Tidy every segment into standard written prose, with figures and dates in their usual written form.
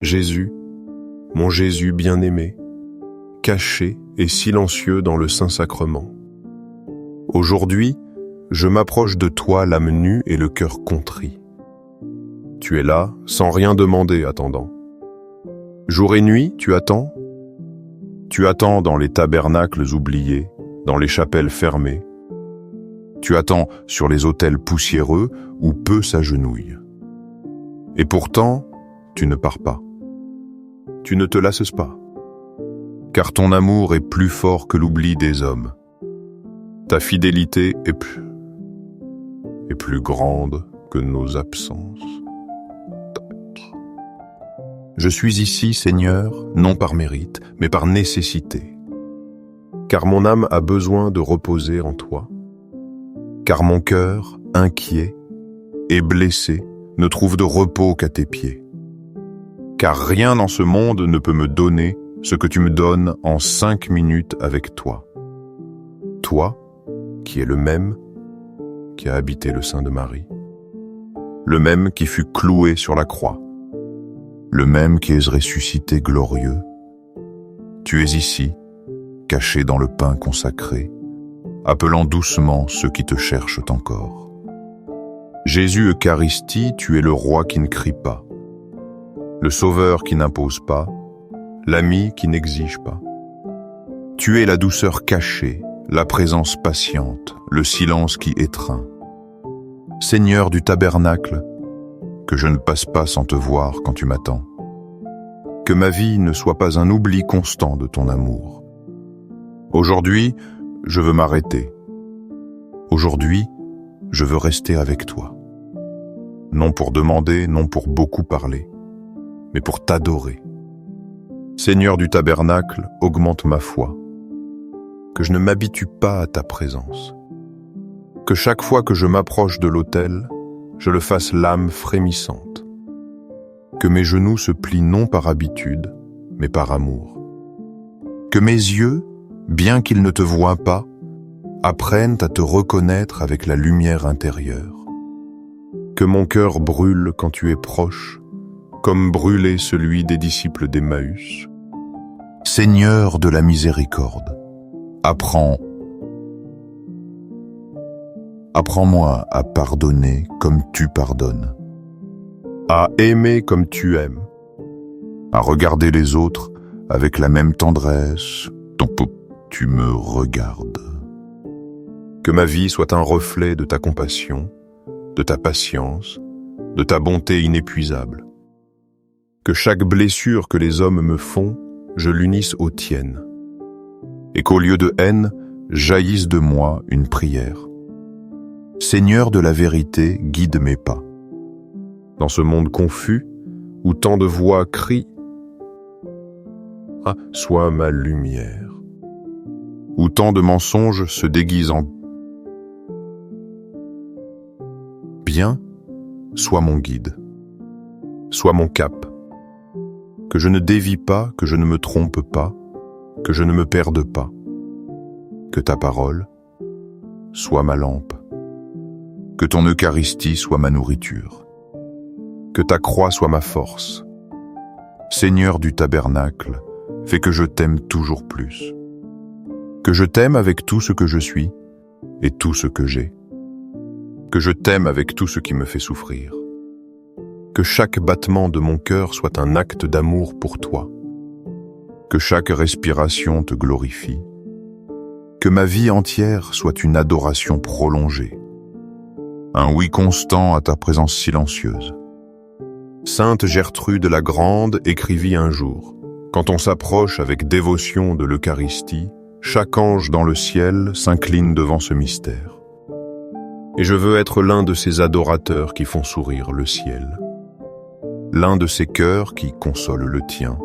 Jésus, mon Jésus bien-aimé, caché et silencieux dans le Saint-Sacrement. Aujourd'hui, je m'approche de toi l'âme nue et le cœur contrit. Tu es là, sans rien demander attendant. Jour et nuit, tu attends? Tu attends dans les tabernacles oubliés, dans les chapelles fermées. Tu attends sur les autels poussiéreux où peu s'agenouillent. Et pourtant, tu ne pars pas. Tu ne te lasses pas. Car ton amour est plus fort que l'oubli des hommes. Ta fidélité est plus grande que nos absences. Je suis ici, Seigneur, non par mérite, mais par nécessité. Car mon âme a besoin de reposer en toi. Car mon cœur, inquiet et blessé, ne trouve de repos qu'à tes pieds. Car rien dans ce monde ne peut me donner ce que tu me donnes en 5 minutes avec toi. Toi, qui es le même qui a habité le sein de Marie, le même qui fut cloué sur la croix, le même qui est ressuscité glorieux. Tu es ici, caché dans le pain consacré, appelant doucement ceux qui te cherchent encore. Jésus Eucharistie, tu es le roi qui ne crie pas, le sauveur qui n'impose pas, l'ami qui n'exige pas. Tu es la douceur cachée, la présence patiente, le silence qui étreint. Seigneur du tabernacle, que je ne passe pas sans te voir quand tu m'attends. Que ma vie ne soit pas un oubli constant de ton amour. Aujourd'hui, je veux m'arrêter. Aujourd'hui, je veux rester avec toi. Non pour demander, non pour beaucoup parler, mais pour t'adorer. Seigneur du tabernacle, augmente ma foi. Que je ne m'habitue pas à ta présence. Que chaque fois que je m'approche de l'autel, je le fasse l'âme frémissante. Que mes genoux se plient non par habitude, mais par amour. Que mes yeux, bien qu'ils ne te voient pas, apprennent à te reconnaître avec la lumière intérieure. Que mon cœur brûle quand tu es proche, comme brûlait celui des disciples d'Emmaüs. Seigneur de la miséricorde, apprends-moi à pardonner comme tu pardonnes, à aimer comme tu aimes, à regarder les autres avec la même tendresse dont tu me regardes. Que ma vie soit un reflet de ta compassion, de ta patience, de ta bonté inépuisable. Que chaque blessure que les hommes me font, je l'unisse aux tiennes. Et qu'au lieu de haine, jaillisse de moi une prière. Seigneur de la vérité, guide mes pas. Dans ce monde confus, où tant de voix crient, sois ma lumière. Où tant de mensonges se déguisent en bien, sois mon guide. Sois mon cap. Que je ne dévie pas, que je ne me trompe pas, que je ne me perde pas. Que ta parole soit ma lampe. Que ton Eucharistie soit ma nourriture. Que ta croix soit ma force. Seigneur du tabernacle, fais que je t'aime toujours plus. Que je t'aime avec tout ce que je suis et tout ce que j'ai. Que je t'aime avec tout ce qui me fait souffrir. Que chaque battement de mon cœur soit un acte d'amour pour toi. Que chaque respiration te glorifie. Que ma vie entière soit une adoration prolongée. Un oui constant à ta présence silencieuse. Sainte Gertrude la Grande écrivit un jour: quand on s'approche avec dévotion de l'Eucharistie, chaque ange dans le ciel s'incline devant ce mystère. Et je veux être l'un de ces adorateurs qui font sourire le ciel. L'un de ces cœurs qui consolent le tien.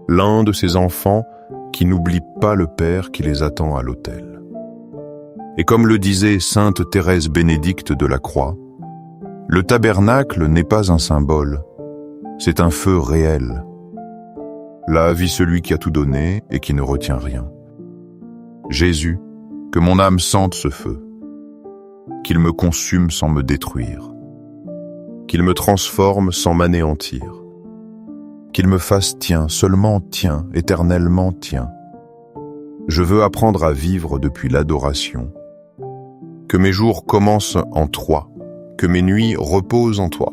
L'un de ces enfants qui n'oublient pas le Père qui les attend à l'autel. Et comme le disait sainte Thérèse Bénédicte de la Croix, le tabernacle n'est pas un symbole, c'est un feu réel. Là vit celui qui a tout donné et qui ne retient rien. Jésus, que mon âme sente ce feu, qu'il me consume sans me détruire, qu'il me transforme sans m'anéantir. qu'il me fasse tien, seulement tien, éternellement tien. Je veux apprendre à vivre depuis l'adoration. Que mes jours commencent en toi, que mes nuits reposent en toi.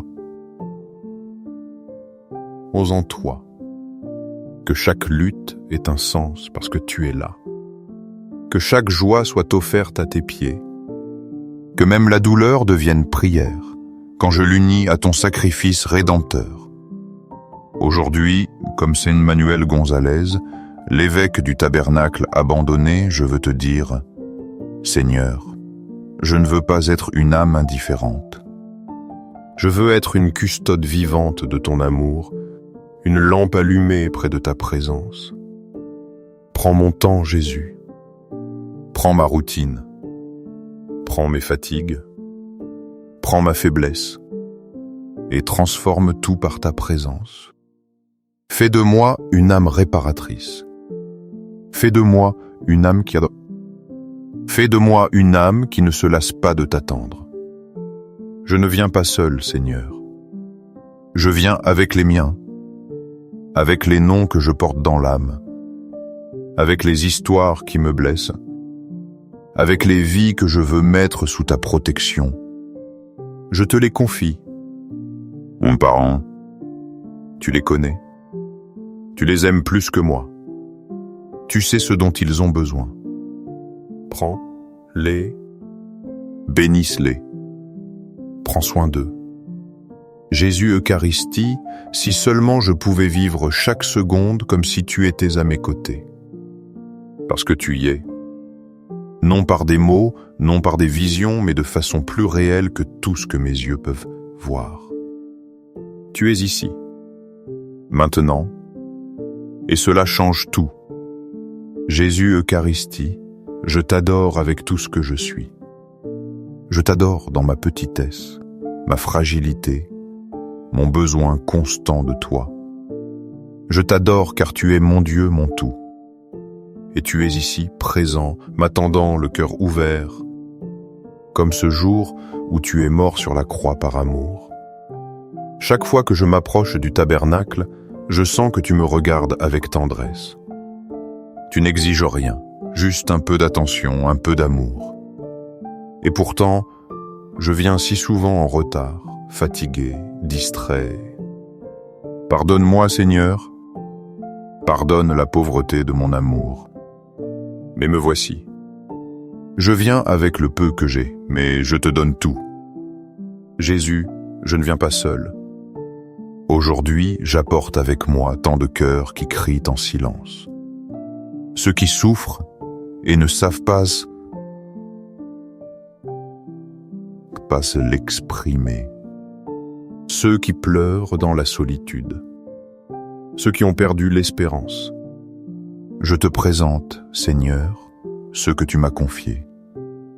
Ose en toi. Que chaque lutte ait un sens parce que tu es là. Que chaque joie soit offerte à tes pieds. Que même la douleur devienne prière, quand je l'unis à ton sacrifice rédempteur. Aujourd'hui, comme Saint Manuel Gonzalez, l'évêque du tabernacle abandonné, je veux te dire, Seigneur, je ne veux pas être une âme indifférente. Je veux être une custode vivante de ton amour, une lampe allumée près de ta présence. Prends mon temps, Jésus. Prends ma routine. Prends mes fatigues. Prends ma faiblesse. Et transforme tout par ta présence. Fais de moi une âme réparatrice. Fais de moi une âme qui adore. Fais de moi une âme qui ne se lasse pas de t'attendre. Je ne viens pas seul, Seigneur. Je viens avec les miens, avec les noms que je porte dans l'âme, avec les histoires qui me blessent, avec les vies que je veux mettre sous ta protection. Je te les confie. Mon parent, tu les connais. Tu les aimes plus que moi. Tu sais ce dont ils ont besoin. Prends-les, bénisse-les. Prends soin d'eux. Jésus Eucharistie, si seulement je pouvais vivre chaque seconde comme si tu étais à mes côtés. Parce que tu y es. Non par des mots, non par des visions, mais de façon plus réelle que tout ce que mes yeux peuvent voir. Tu es ici, maintenant, et cela change tout. Jésus Eucharistie, je t'adore avec tout ce que je suis. Je t'adore dans ma petitesse, ma fragilité, mon besoin constant de toi. Je t'adore car tu es mon Dieu, mon tout. Et tu es ici, présent, m'attendant, le cœur ouvert, comme ce jour où tu es mort sur la croix par amour. Chaque fois que je m'approche du tabernacle, je sens que tu me regardes avec tendresse. Tu n'exiges rien, juste un peu d'attention, un peu d'amour. Et pourtant, je viens si souvent en retard, fatigué, distrait. Pardonne-moi, Seigneur. Pardonne la pauvreté de mon amour. Mais me voici. Je viens avec le peu que j'ai, mais je te donne tout. Jésus, je ne viens pas seul. Aujourd'hui, j'apporte avec moi tant de cœurs qui crient en silence. Ceux qui souffrent et ne savent pas se l'exprimer. Ceux qui pleurent dans la solitude. Ceux qui ont perdu l'espérance. Je te présente, Seigneur, ceux que tu m'as confiés.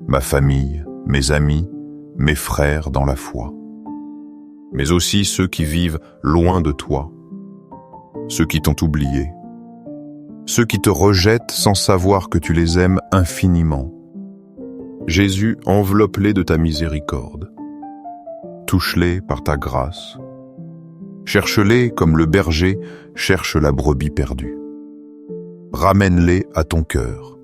Ma famille, mes amis, mes frères dans la foi. Mais aussi ceux qui vivent loin de toi. Ceux qui t'ont oublié. Ceux qui te rejettent sans savoir que tu les aimes infiniment. Jésus, enveloppe-les de ta miséricorde. Touche-les par ta grâce. Cherche-les comme le berger cherche la brebis perdue. Ramène-les à ton cœur.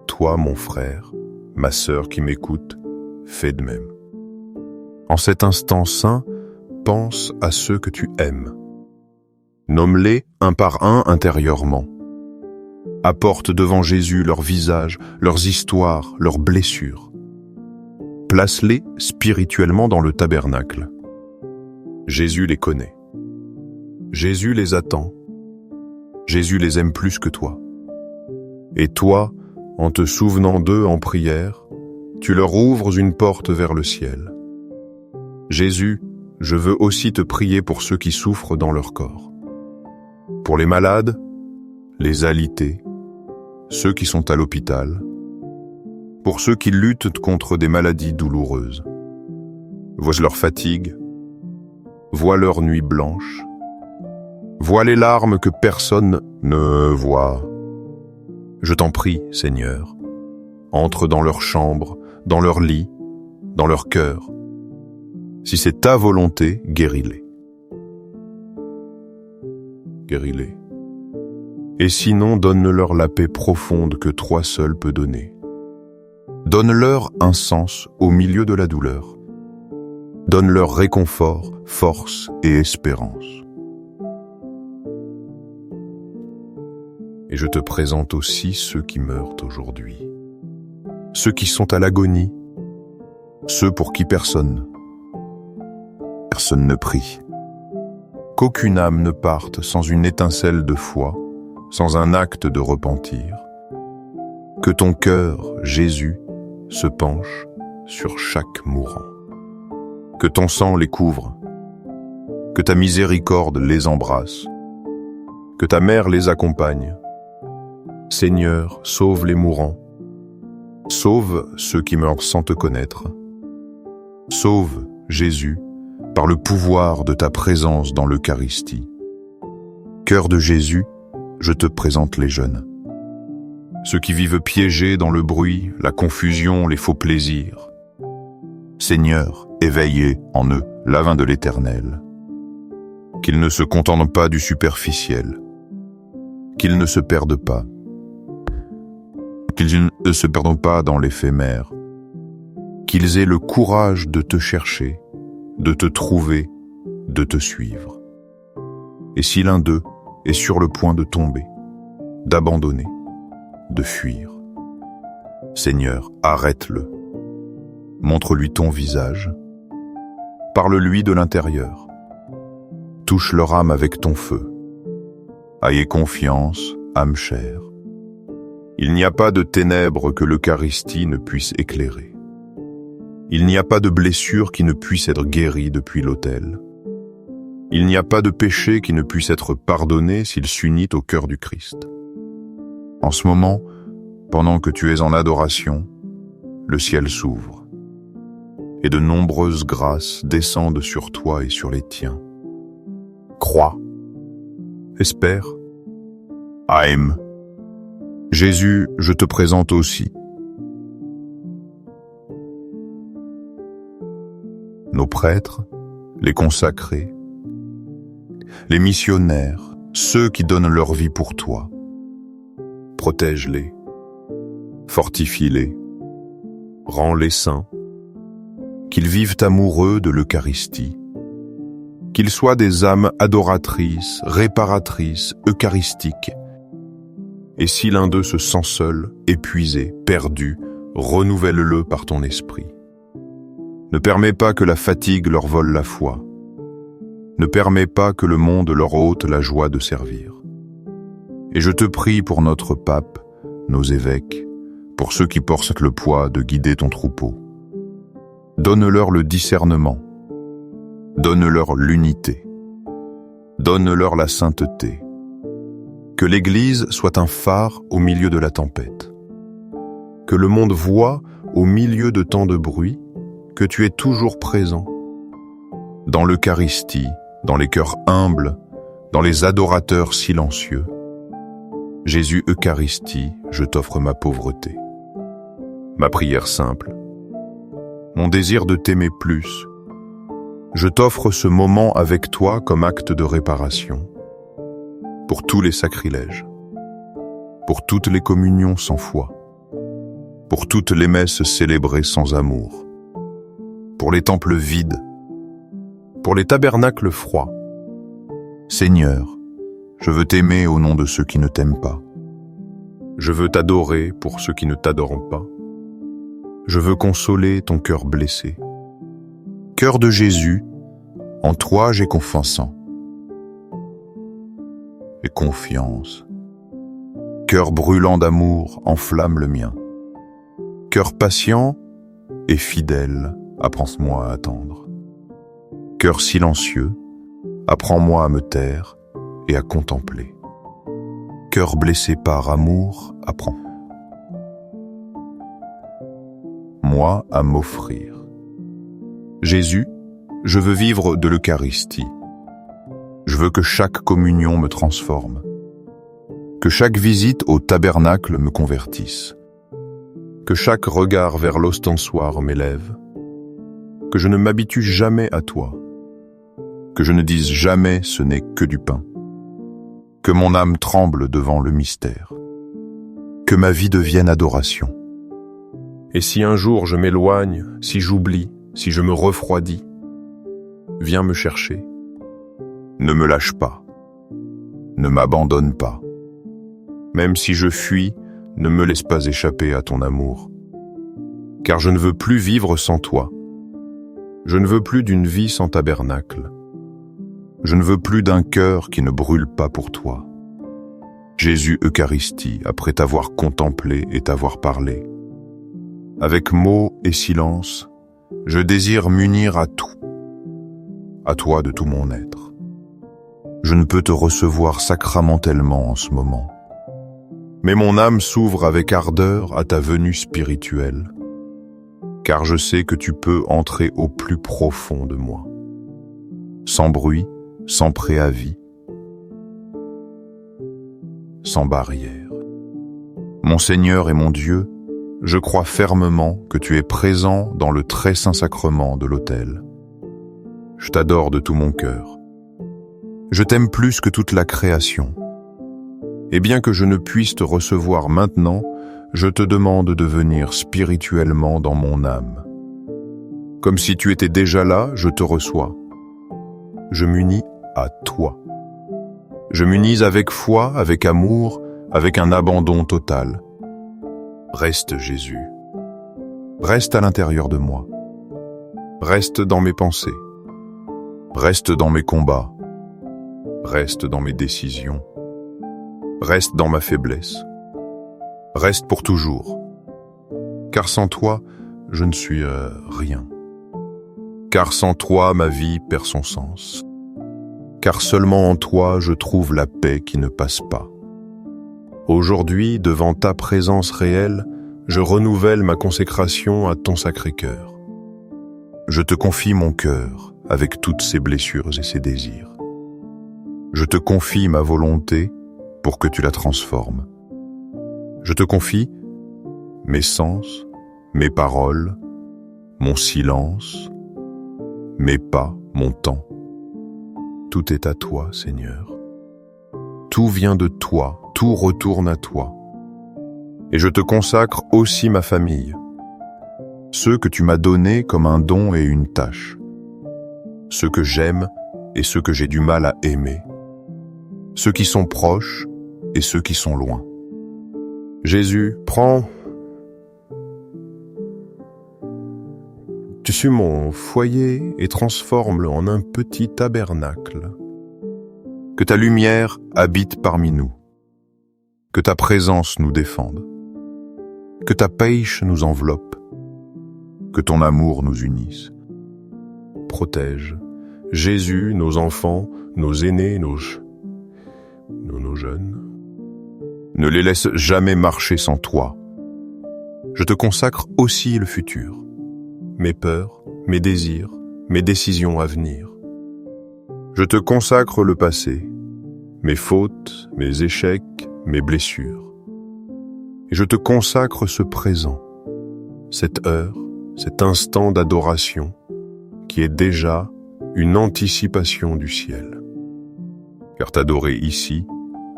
Toi, mon frère, ma sœur qui m'écoute, fais de même. En cet instant saint, pense à ceux que tu aimes. Nomme-les un par un intérieurement. Apporte devant Jésus leurs visages, leurs histoires, leurs blessures. Place-les spirituellement dans le tabernacle. Jésus les connaît. Jésus les attend. Jésus les aime plus que toi. Et toi, en te souvenant d'eux en prière, tu leur ouvres une porte vers le ciel. Jésus, je veux aussi te prier pour ceux qui souffrent dans leur corps. Pour les malades, les alités, ceux qui sont à l'hôpital, pour ceux qui luttent contre des maladies douloureuses. Vois leur fatigue, vois leur nuit blanche, vois les larmes que personne ne voit. Je t'en prie, Seigneur, entre dans leur chambre, dans leur lit, dans leur cœur. Si c'est ta volonté, guéris-les. guéris-les. Et sinon, donne-leur la paix profonde que toi seul peux donner. Donne-leur un sens au milieu de la douleur. Donne-leur réconfort, force et espérance. Et je te présente aussi ceux qui meurent aujourd'hui. Ceux qui sont à l'agonie. Ceux pour qui personne ne prie. Qu'aucune âme ne parte sans une étincelle de foi, sans un acte de repentir. Que ton cœur, Jésus, se penche sur chaque mourant. Que ton sang les couvre, que ta miséricorde les embrasse, que ta mère les accompagne. Seigneur, sauve les mourants, sauve ceux qui meurent sans te connaître. Sauve, Jésus, par le pouvoir de ta présence dans l'Eucharistie. Cœur de Jésus, je te présente les jeunes. Ceux qui vivent piégés dans le bruit, la confusion, les faux plaisirs. Seigneur, éveillez en eux l'avin de l'Éternel. Qu'ils ne se contentent pas du superficiel. Qu'ils ne se perdent pas. Qu'ils ne se perdent pas dans l'éphémère. Qu'ils aient le courage de te chercher, de te trouver, de te suivre. Et si l'un d'eux est sur le point de tomber, d'abandonner, de fuir, Seigneur, arrête-le. Montre-lui ton visage. Parle-lui de l'intérieur. Touche leur âme avec ton feu. Ayez confiance, âme chère. Il n'y a pas de ténèbres que l'Eucharistie ne puisse éclairer. Il n'y a pas de blessure qui ne puisse être guérie depuis l'autel. Il n'y a pas de péché qui ne puisse être pardonné s'il s'unit au cœur du Christ. En ce moment, pendant que tu es en adoration, le ciel s'ouvre et de nombreuses grâces descendent sur toi et sur les tiens. Crois, espère, aime. Jésus, je te présente aussi nos prêtres, les consacrés, les missionnaires, ceux qui donnent leur vie pour toi. Protège-les, fortifie-les, rends-les saints, qu'ils vivent amoureux de l'Eucharistie, qu'ils soient des âmes adoratrices, réparatrices, eucharistiques. Et si l'un d'eux se sent seul, épuisé, perdu, renouvelle-le par ton esprit. Ne permets pas que la fatigue leur vole la foi. Ne permets pas que le monde leur ôte la joie de servir. Et je te prie pour notre pape, nos évêques, pour ceux qui portent le poids de guider ton troupeau. Donne-leur le discernement. Donne-leur l'unité. Donne-leur la sainteté. Que l'Église soit un phare au milieu de la tempête. Que le monde voie, au milieu de tant de bruit, que tu es toujours présent. Dans l'Eucharistie, dans les cœurs humbles, dans les adorateurs silencieux. Jésus Eucharistie, je t'offre ma pauvreté. Ma prière simple. Mon désir de t'aimer plus. Je t'offre ce moment avec toi comme acte de réparation. Pour tous les sacrilèges. Pour toutes les communions sans foi. Pour toutes les messes célébrées sans amour. Pour les temples vides. Pour les tabernacles froids. Seigneur, je veux t'aimer au nom de ceux qui ne t'aiment pas. Je veux t'adorer pour ceux qui ne t'adorent pas. Je veux consoler ton cœur blessé. Cœur de Jésus, en toi j'ai confiance. Et confiance. Cœur brûlant d'amour enflamme le mien. Cœur patient et fidèle, apprends-moi à attendre. Cœur silencieux, apprends-moi à me taire et à contempler. Cœur blessé par amour, apprends. Moi à m'offrir. Jésus, je veux vivre de l'Eucharistie. Je veux que chaque communion me transforme. Que chaque visite au tabernacle me convertisse. Que chaque regard vers l'ostensoir m'élève. Que je ne m'habitue jamais à toi. Que je ne dise jamais ce n'est que du pain. Que mon âme tremble devant le mystère. Que ma vie devienne adoration. Et si un jour je m'éloigne, si j'oublie, si je me refroidis, viens me chercher. Ne me lâche pas. Ne m'abandonne pas. Même si je fuis, ne me laisse pas échapper à ton amour. Car je ne veux plus vivre sans toi. Je ne veux plus d'une vie sans tabernacle. Je ne veux plus d'un cœur qui ne brûle pas pour toi. Jésus Eucharistie, après t'avoir contemplé et t'avoir parlé. Avec mots et silence, je désire m'unir à tout. À toi de tout mon être. Je ne peux te recevoir sacramentellement en ce moment. Mais mon âme s'ouvre avec ardeur à ta venue spirituelle, car je sais que tu peux entrer au plus profond de moi. Sans bruit, sans préavis, sans barrière. Mon Seigneur et mon Dieu, je crois fermement que tu es présent dans le très saint sacrement de l'autel. Je t'adore de tout mon cœur. Je t'aime plus que toute la création. Et bien que je ne puisse te recevoir maintenant, je te demande de venir spirituellement dans mon âme. Comme si tu étais déjà là, je te reçois. Je m'unis à toi. Je m'unis avec foi, avec amour, avec un abandon total. Reste Jésus. Reste à l'intérieur de moi. Reste dans mes pensées. Reste dans mes combats. Reste dans mes décisions. Reste dans ma faiblesse. Reste pour toujours. Car sans toi, je ne suis rien. Car sans toi, ma vie perd son sens. Car seulement en toi, je trouve la paix qui ne passe pas. Aujourd'hui, devant ta présence réelle, je renouvelle ma consécration à ton Sacré-Cœur. Je te confie mon cœur avec toutes ses blessures et ses désirs. Je te confie ma volonté pour que tu la transformes. Je te confie mes sens, mes paroles, mon silence, mes pas, mon temps. Tout est à toi, Seigneur. Tout vient de toi, tout retourne à toi. Et je te consacre aussi ma famille, ceux que tu m'as donnés comme un don et une tâche, ceux que j'aime et ceux que j'ai du mal à aimer, ceux qui sont proches et ceux qui sont loin. Jésus, prends dessus mon foyer et transforme-le en un petit tabernacle. Que ta lumière habite parmi nous, que ta présence nous défende, que ta pêche nous enveloppe, que ton amour nous unisse. Protège, Jésus, nos enfants, nos aînés, nos jeunes. Ne les laisse jamais marcher sans toi. Je te consacre aussi le futur, mes peurs, mes désirs, mes décisions à venir. Je te consacre le passé, mes fautes, mes échecs, mes blessures. Et je te consacre ce présent, cette heure, cet instant d'adoration qui est déjà une anticipation du ciel. Car t'adorer ici,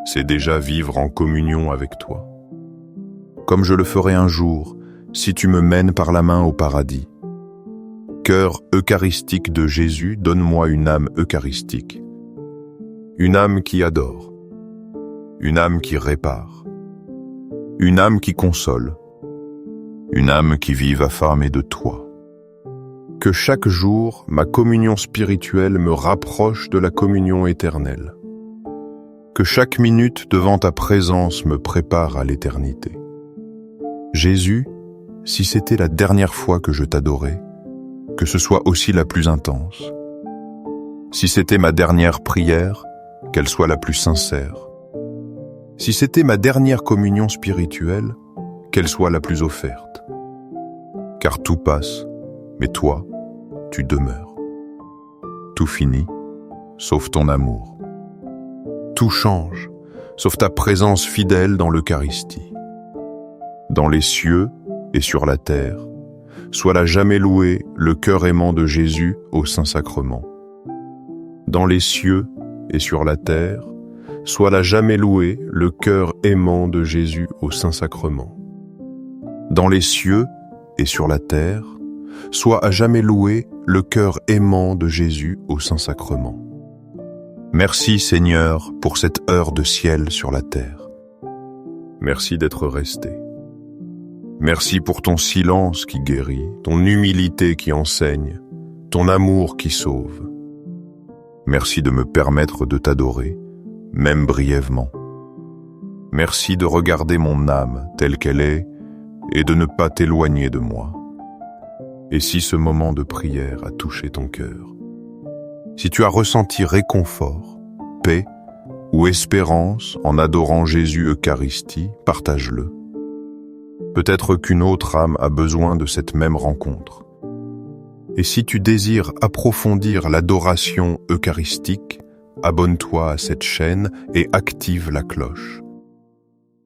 c'est déjà vivre en communion avec toi. Comme je le ferai un jour, si tu me mènes par la main au paradis. Cœur eucharistique de Jésus, donne-moi une âme eucharistique. Une âme qui adore. Une âme qui répare. Une âme qui console. Une âme qui vive affamée de toi. Que chaque jour, ma communion spirituelle me rapproche de la communion éternelle. Que chaque minute devant ta présence me prépare à l'éternité. Jésus, si c'était la dernière fois que je t'adorais, que ce soit aussi la plus intense. Si c'était ma dernière prière, qu'elle soit la plus sincère. Si c'était ma dernière communion spirituelle, qu'elle soit la plus offerte. Car tout passe, mais toi, tu demeures. Tout finit, sauf ton amour. Tout change, sauf ta présence fidèle dans l'Eucharistie. Dans les cieux et sur la terre, soit la jamais loué le cœur aimant de Jésus au Saint-Sacrement. Dans les cieux et sur la terre, soit à jamais loué le cœur aimant de Jésus au Saint-Sacrement. Dans les cieux et sur la terre, soit à jamais loué le cœur aimant de Jésus au Saint-Sacrement. Merci Seigneur pour cette heure de ciel sur la terre. Merci d'être resté. Merci pour ton silence qui guérit, ton humilité qui enseigne, ton amour qui sauve. Merci de me permettre de t'adorer, même brièvement. Merci de regarder mon âme telle qu'elle est et de ne pas t'éloigner de moi. Et si ce moment de prière a touché ton cœur, si tu as ressenti réconfort, paix ou espérance en adorant Jésus Eucharistie, partage-le. Peut-être qu'une autre âme a besoin de cette même rencontre. Et si tu désires approfondir l'adoration eucharistique, abonne-toi à cette chaîne et active la cloche.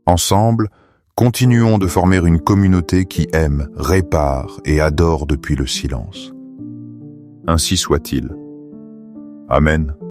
Ensemble, continuons de former une communauté qui aime, répare et adore depuis le silence. Ainsi soit-il. Amen.